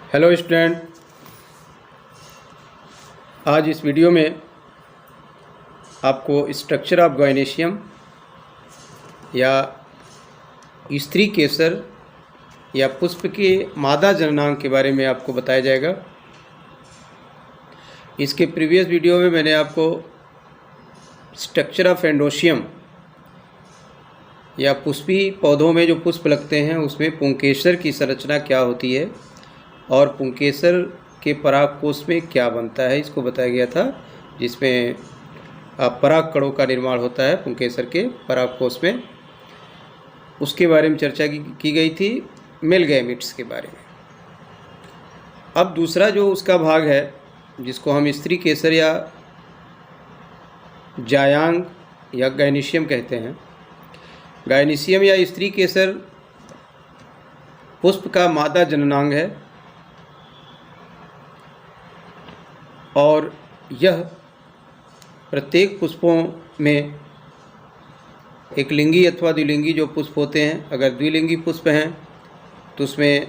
Hello student, आज इस video में आपको स्ट्रक्चर ऑफ गायनेशियम या स्त्री केसर या पुष्प के मादा जननांग के बारे में आपको बताया जाएगा। इसके प्रीवियस वीडियो में मैंने आपको स्ट्रक्चर ऑफ एंडोशियम या पुष्पी पौधों में जो पुष्प लगते हैं उसमें पुंकेसर की संरचना क्या होती है और पुंकेसर के परागकोश में क्या बनता है इसको बताया गया था, जिसमें पराग कणों का निर्माण होता है पुंकेसर के परागकोश में। उसके बारे में चर्चा की गई थी, मेल गैमेट्स के बारे में। अब दूसरा जो उसका भाग है जिसको हम स्त्री केसर या जायांग या गायनेशियम कहते हैं। गायनेशियम या स्त्री केसर पुष्प का मादा जननांग है और यह प्रत्येक पुष्पों में एक लिंगी अथवा द्विलिंगी जो पुष्प होते हैं, अगर द्विलिंगी पुष्प हैं तो उसमें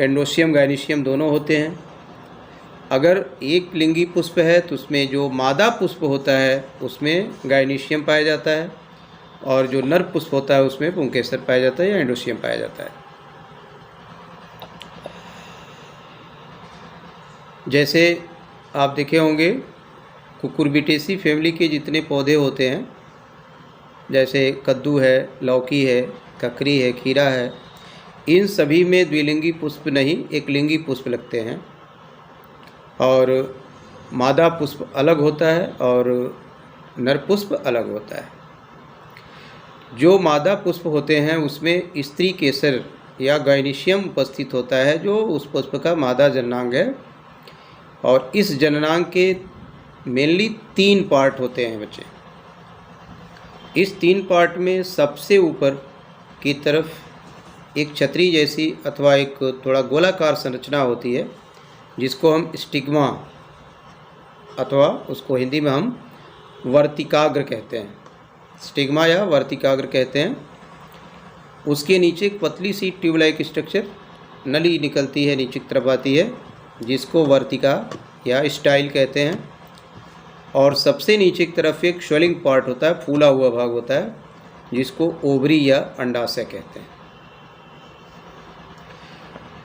एंडोशियम गायनेशियम दोनों होते हैं। अगर एक लिंगी पुष्प है तो उसमें जो मादा पुष्प होता है उसमें गायनेशियम पाया जाता है और जो नर पुष्प होता है उसमें पुंकेसर पाया जाता है या एंडोशियम पाया जाता है। जैसे आप देखे होंगे कुकुरबिटेसी फैमिली के जितने पौधे होते हैं, जैसे कद्दू है, लौकी है, ककड़ी है, खीरा है, इन सभी में द्विलिंगी पुष्प नहीं एक लिंगी पुष्प लगते हैं और मादा पुष्प अलग होता है और नर पुष्प अलग होता है। जो मादा पुष्प होते हैं उसमें स्त्री केसर या गायनेशियम उपस्थित होता है जो उस पुष्प का मादा जननांग है। और इस जननांग के मेनली 3 पार्ट होते हैं बच्चे। इस 3 पार्ट में सबसे ऊपर की तरफ एक छतरी जैसी अथवा एक थोड़ा गोलाकार संरचना होती है जिसको हम स्टिग्मा अथवा उसको हिंदी में हम वर्तिकाग्र कहते हैं। स्टिग्मा या वर्तिकाग्र कहते हैं। उसके नीचे एक पतली सी ट्यूब लाइक स्ट्रक्चर नली निकलती है, नीचे की तरफ आती है, जिसको वर्तिका या स्टाइल कहते हैं। और सबसे नीचे की तरफ एक स्वेलिंग पार्ट होता है, फूला हुआ भाग होता है, जिसको ओवरी या अंडाशय कहते हैं।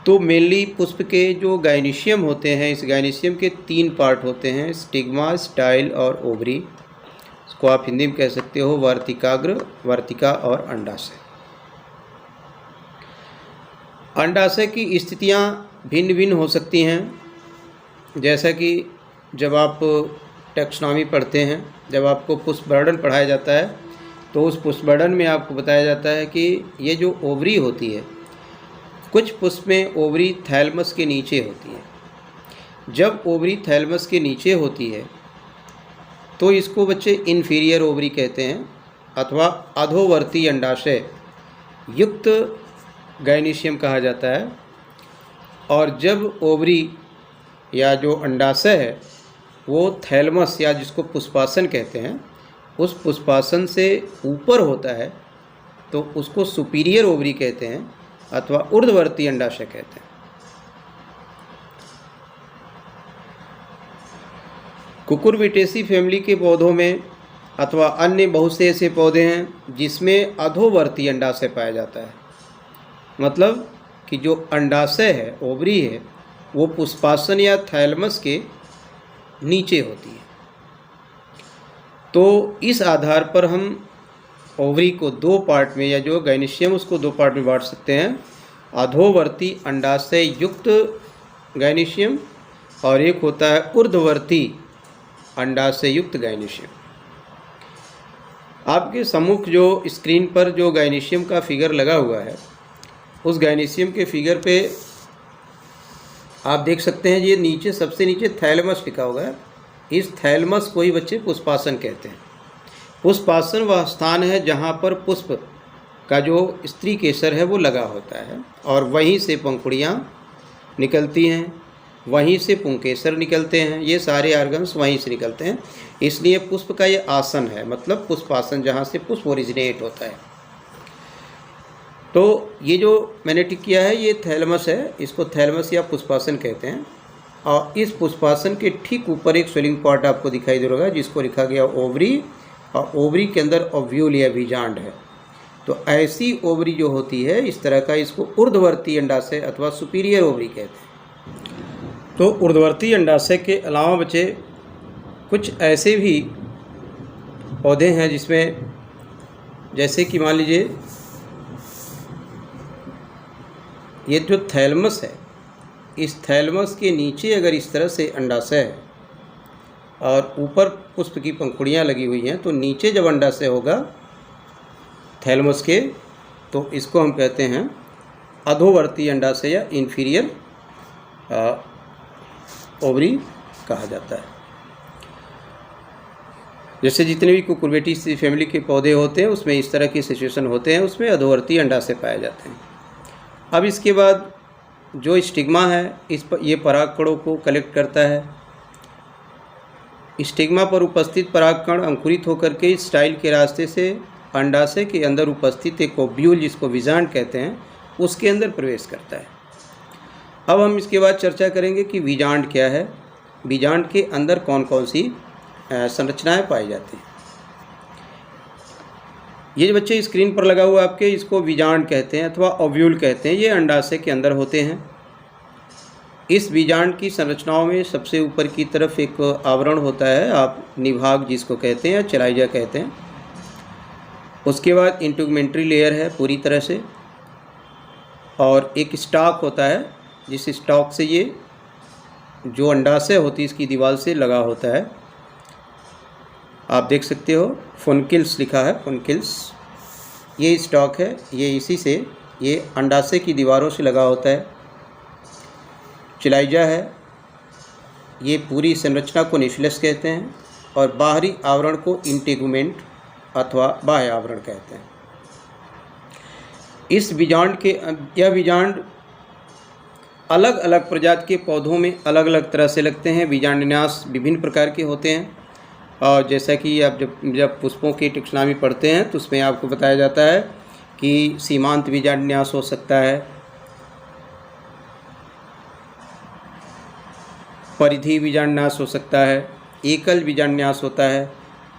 तो मेनली पुष्प के जो गायनेशियम होते हैं, इस गायनेशियम के 3 पार्ट होते हैं, स्टिग्मा, स्टाइल और ओवरी। इसको आप हिंदी में कह सकते हो वर्तिकाग्र, वर्तिका और अंडाशय। अंडाशय की स्थितियाँ भिन्न भिन्न हो सकती हैं। जैसा कि जब आप टैक्सोनॉमी पढ़ते हैं, जब आपको पुष्प वर्णन पढ़ाया जाता है तो उस पुष्प वर्णन में आपको बताया जाता है कि ये जो ओवरी होती है, कुछ पुष्प में ओवरी थैलमस के नीचे होती है। जब ओवरी थैलमस के नीचे होती है तो इसको बच्चे इन्फीरियर ओवरी कहते हैं अथवा अधोवर्ती अंडाशय युक्त गायनेशियम कहा जाता है। और जब ओवरी या जो अंडाशय है वो थैलमस या जिसको पुष्पासन कहते हैं, उस पुष्पासन से ऊपर होता है तो उसको सुपीरियर ओवरी कहते हैं अथवा ऊर्ध्ववर्ती अंडाशय कहते हैं। कुकुरबिटेसी फैमिली के पौधों में अथवा अन्य बहुत से ऐसे पौधे हैं जिसमें अधोवर्ती अंडाशय पाया जाता है। मतलब कि जो अंडाशय है, ओवरी है, वो पुष्पासन या थैलमस के नीचे होती है। तो इस आधार पर हम ओवरी को 2 पार्ट में या जो गायनेशियम उसको 2 पार्ट में बांट सकते हैं, अधोवर्ती अंडाशय युक्त गायनेशियम और एक होता है ऊर्ध्ववर्ती अंडाशय युक्त गायनेशियम। आपके सम्मुख जो स्क्रीन पर जो गायनेशियम का फिगर लगा हुआ है, उस गायनेशियम के फिगर पे आप देख सकते हैं, ये नीचे सबसे नीचे थैलमस लिखा होगा है। इस थैलमस को ही बच्चे पुष्पासन कहते हैं। पुष्पासन वह स्थान है जहाँ पर पुष्प का जो स्त्री केसर है वो लगा होता है और वहीं से पंखुड़ियाँ निकलती हैं, वहीं से पुंकेसर निकलते हैं। ये सारे ऑर्गन्स वहीं से निकलते हैं, इसलिए पुष्प का ये आसन है, मतलब पुष्पासन जहाँ से पुष्प ओरिजिनेट होता है। तो ये जो मैंने टिक किया है ये थैलेमस है, इसको थैलेमस या पुष्पासन कहते हैं। और इस पुष्पासन के ठीक ऊपर एक स्वेलिंग पार्ट आपको दिखाई दे रहा होगा जिसको लिखा गया ओवरी, और ओवरी के अंदर ओव्यूल या बीजांड है। तो ऐसी ओवरी जो होती है इस तरह का, इसको ऊर्ध्ववर्ती अंडाशय अथवा सुपीरियर ओवरी कहते हैं। तो ऊर्ध्ववर्ती अंडाशय के अलावा बच्चे कुछ ऐसे भी पौधे हैं जिसमें, जैसे कि मान लीजिए ये जो थैलेमस है, इस थैलेमस के नीचे अगर इस तरह से अंडाशय है और ऊपर पुष्प की पंखुड़ियाँ लगी हुई हैं, तो नीचे जब अंडाशय होगा थैलेमस के, तो इसको हम कहते हैं अधोवर्ती अंडाशय या इन्फीरियर ओवरी कहा जाता है। जैसे जितने भी कुकुरबिटेसी फैमिली के पौधे होते हैं उसमें इस तरह की सिचुएशन होते हैं, उसमें अधोवर्ती अंडाशय पाए जाते हैं। अब इसके बाद जो स्टिग्मा है इस पर, ये परागकणों को कलेक्ट करता है। स्टिग्मा पर उपस्थित परागकण अंकुरित होकर के इस स्टाइल के रास्ते से अंडाशय के अंदर उपस्थित एक ओव्यूल, जिसको बीजांड कहते हैं, उसके अंदर प्रवेश करता है। अब हम इसके बाद चर्चा करेंगे कि बीजांड क्या है, बीजांड के अंदर कौन कौन सी संरचनाएं पाई जाती हैं। ये जो बच्चे स्क्रीन पर लगा हुआ आपके, इसको बीजांड कहते हैं अथवा ओव्यूल कहते हैं। ये अंडाशय के अंदर होते हैं। इस बीजांड की संरचनाओं में सबसे ऊपर की तरफ एक आवरण होता है, आप निभाग जिसको कहते हैं या चलाइजा कहते हैं। उसके बाद इंटीगुमेंट्री लेयर है पूरी तरह से, और एक स्टॉक होता है जिस स्टॉक से ये जो अंडाशय होती है इसकी दीवार से लगा होता है। आप देख सकते हो फुनकिल्स लिखा है, फुनकिल्स ये स्टॉक है, ये इसी से ये अंडाशय की दीवारों से लगा होता है। चिलाइजा है, ये पूरी संरचना को न्यूक्लियस कहते हैं, और बाहरी आवरण को इंटीगुमेंट अथवा बाह्य आवरण कहते हैं। इस बीजांड के, यह बीजांड अलग अलग प्रजाति के पौधों में अलग अलग तरह से लगते हैं। बीजांडन्यास विभिन्न प्रकार के होते हैं, और जैसा कि आप जब पुष्पों की टेक्सोनॉमी पढ़ते हैं तो उसमें आपको बताया जाता है कि सीमांत बीजांडन्यास हो सकता है, परिधि बीजांडन्यास हो सकता है, एकल बीजांडन्यास होता है।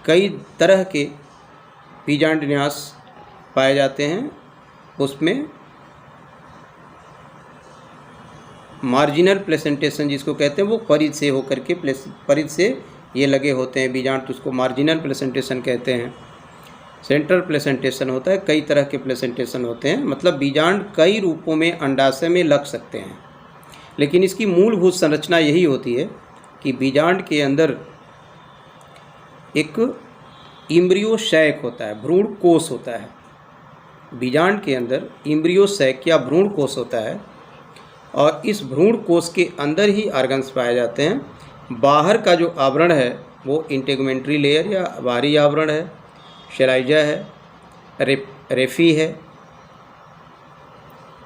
कई तरह के बीजांडन्यास पाए जाते हैं। उसमें मार्जिनल प्लेसेंटेशन जिसको कहते हैं, वो परिध से होकर के परिध से ये लगे होते हैं बीजांड, तो उसको मार्जिनल प्लेसेंटेशन कहते हैं। सेंट्रल प्लेसेंटेशन होता है, कई तरह के प्लेसेंटेशन होते हैं, मतलब बीजांड कई रूपों में अंडाशय में लग सकते हैं। लेकिन इसकी मूलभूत संरचना यही होती है कि बीजांड के अंदर एक इम्ब्रियो सैक होता है, भ्रूण कोष होता है। बीजांड के अंदर इम्ब्रियो सैक या भ्रूण कोष होता है, और इस भ्रूण कोष के अंदर ही ऑर्गन्स पाए जाते हैं। बाहर का जो आवरण है वो इंटीगुमेंट्री लेयर या बाहरी आवरण है, शैलाइजा है, रेफी है,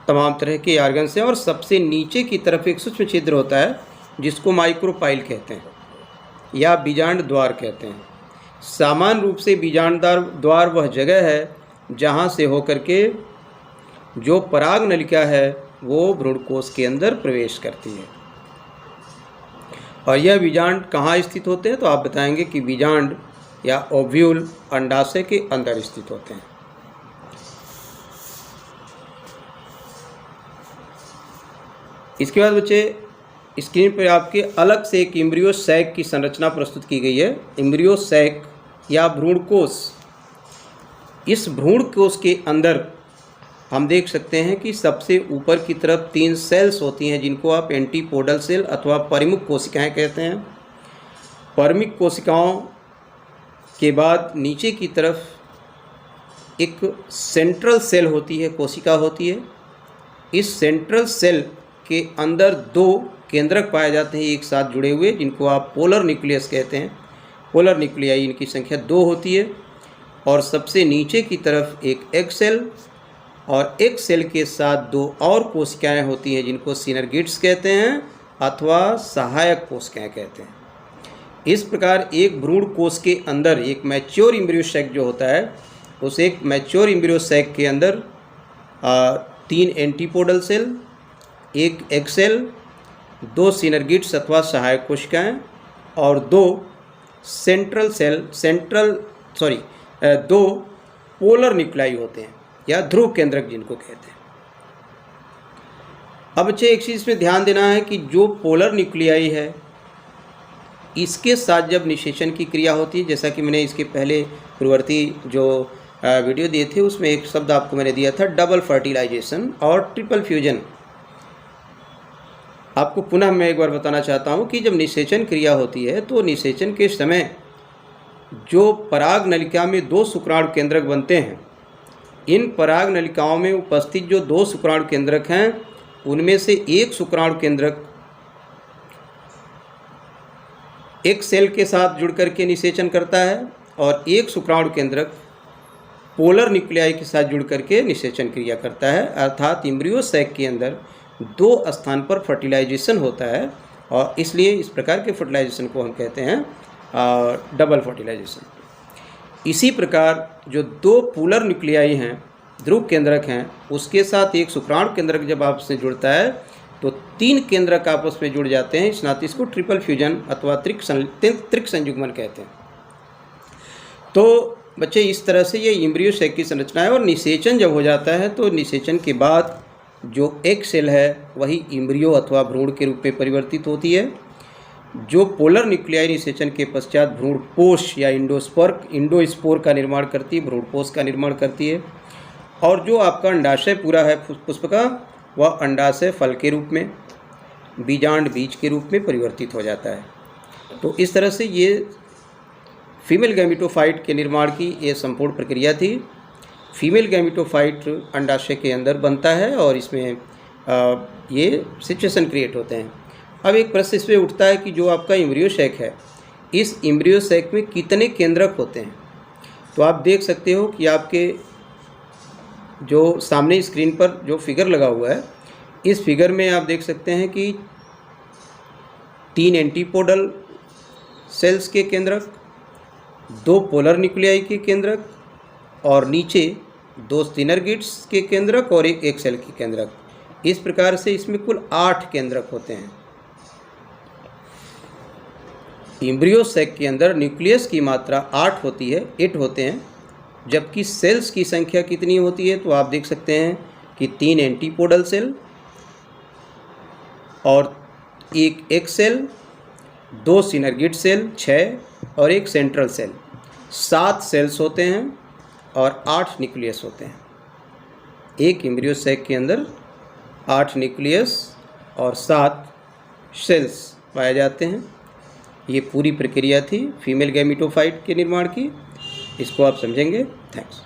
तमाम तरह के ऑर्गन्स हैं। और सबसे नीचे की तरफ एक सूक्ष्म छिद्र होता है जिसको माइक्रोपाइल कहते हैं या बीजांड द्वार कहते हैं। सामान्य रूप से बीजांड द्वार वह जगह है जहाँ से होकर के जो पराग नलिका है वो भ्रूणकोश के अंदर प्रवेश करती है। और यह बीजांड कहाँ स्थित होते हैं, तो आप बताएंगे कि बीजांड या ओव्यूल अंडाशय के अंदर स्थित होते हैं। इसके बाद बच्चे स्क्रीन पर आपके अलग से एक इम्ब्रियो सैक की संरचना प्रस्तुत की गई है। इम्ब्रियो सैक या भ्रूणकोश, इस भ्रूणकोश के अंदर हम देख सकते हैं कि सबसे ऊपर की तरफ 3 सेल्स होती हैं जिनको आप एंटीपोडल सेल अथवा परिमुख कोशिकाएं कहते हैं। परिमुख कोशिकाओं के बाद नीचे की तरफ एक सेंट्रल सेल होती है, कोशिका होती है। इस सेंट्रल सेल के अंदर 2 केंद्रक पाए जाते हैं एक साथ जुड़े हुए, जिनको आप पोलर न्यूक्लियस कहते हैं। पोलर न्यूक्लियाई इनकी संख्या 2 होती है। और सबसे नीचे की तरफ एक एग सेल, और एक सेल के साथ 2 और कोशिकाएं होती हैं जिनको सिनर्गिड्स कहते हैं अथवा सहायक कोशिकाएं कहते हैं। इस प्रकार एक भ्रूण कोश के अंदर एक मैच्योर इम्ब्रियो सैक जो होता है, उस एक मैच्योर इम्ब्रियो सैक के अंदर 3 एंटीपोडल सेल, 1 एग सेल, 2 सिनर्गिड्स अथवा सहायक कोशिकाएं और 2 2 पोलर न्यूक्लियाई होते हैं या ध्रुव केंद्रक जिनको कहते हैं। अब बच्चे एक चीज़ में ध्यान देना है कि जो पोलर न्यूक्लियाई है इसके साथ जब निषेचन की क्रिया होती है, जैसा कि मैंने इसके पहले पूर्ववर्ती जो वीडियो दिए थे उसमें एक शब्द आपको मैंने दिया था डबल फर्टिलाइजेशन और ट्रिपल फ्यूजन। आपको पुनः मैं एक बार बताना चाहता हूँ कि जब निषेचन क्रिया होती है तो निषेचन के समय जो पराग नलिका में 2 शुक्राणु केंद्रक बनते हैं, इन पराग नलिकाओं में उपस्थित जो 2 शुक्राणु केंद्रक हैं उनमें से एक शुक्राणु केंद्रक एक सेल के साथ जुड़ करके निषेचन करता है और एक शुक्राणु केंद्रक पोलर न्यूक्लियाई के साथ जुड़ करके निषेचन क्रिया करता है। अर्थात एम्ब्रियो सैक के अंदर 2 स्थान पर फर्टिलाइजेशन होता है और इसलिए इस प्रकार के फर्टिलाइजेशन को हम कहते हैं डबल फर्टिलाइजेशन। इसी प्रकार जो 2 पोलर न्यूक्लियाई हैं, ध्रुव केंद्रक हैं, उसके साथ एक शुक्राणु केंद्रक जब आपस में जुड़ता है तो 3 केंद्रक आपस में जुड़ जाते हैं। इस नाते इसको ट्रिपल फ्यूजन अथवा त्रिक संयुग्मन कहते हैं। तो बच्चे इस तरह से ये एम्ब्रियो सैक की संरचना है। और निषेचन जब हो जाता है तो निषेचन के बाद जो एग सेल है वही एम्ब्रियो अथवा भ्रूण के रूप में परिवर्तित होती है। जो पोलर न्यूक्लियाई निषेचन के पश्चात भ्रूणपोष या इंडोस्पोर का निर्माण करती है, भ्रूणपोष का निर्माण करती है। और जो आपका अंडाशय पूरा है पुष्प का, वह अंडाशय फल के रूप में, बीजांड बीज के रूप में परिवर्तित हो जाता है। तो इस तरह से ये फीमेल गैमेटोफाइट के निर्माण की ये संपूर्ण प्रक्रिया थी। फीमेल गैमेटोफाइट अंडाशय के अंदर बनता है और इसमें ये सिचुएशन क्रिएट होते हैं। अब एक प्रश्न इसमें उठता है कि जो आपका एम्ब्रियो सैक है, इस एम्ब्रियो सैक में कितने केंद्रक होते हैं? तो आप देख सकते हो कि आपके जो सामने स्क्रीन पर जो फिगर लगा हुआ है, इस फिगर में आप देख सकते हैं कि 3 एंटीपोडल सेल्स के केंद्रक, 2 पोलर न्यूक्लियाई के केंद्रक और नीचे 2 सिनर्गिड्स के केंद्रक और एक एग सेल के केंद्रक। इस प्रकार से इसमें कुल 8 केंद्रक होते हैं। एम्ब्रियो सैक के अंदर न्यूक्लियस की मात्रा 8 होती है, 8 होते हैं, जबकि सेल्स की संख्या कितनी होती है तो आप देख सकते हैं कि 3 एंटीपोडल सेल और एक एग सेल, 2 सिनर्गिड सेल 6 और एक सेंट्रल सेल 7 सेल्स होते हैं और 8 न्यूक्लियस होते हैं। एक एम्ब्रियो सैक के अंदर 8 न्यूक्लियस और 7 सेल्स पाए जाते हैं। ये पूरी प्रक्रिया थी फीमेल गैमेटोफाइट के निर्माण की। इसको आप समझेंगे। थैंक्स।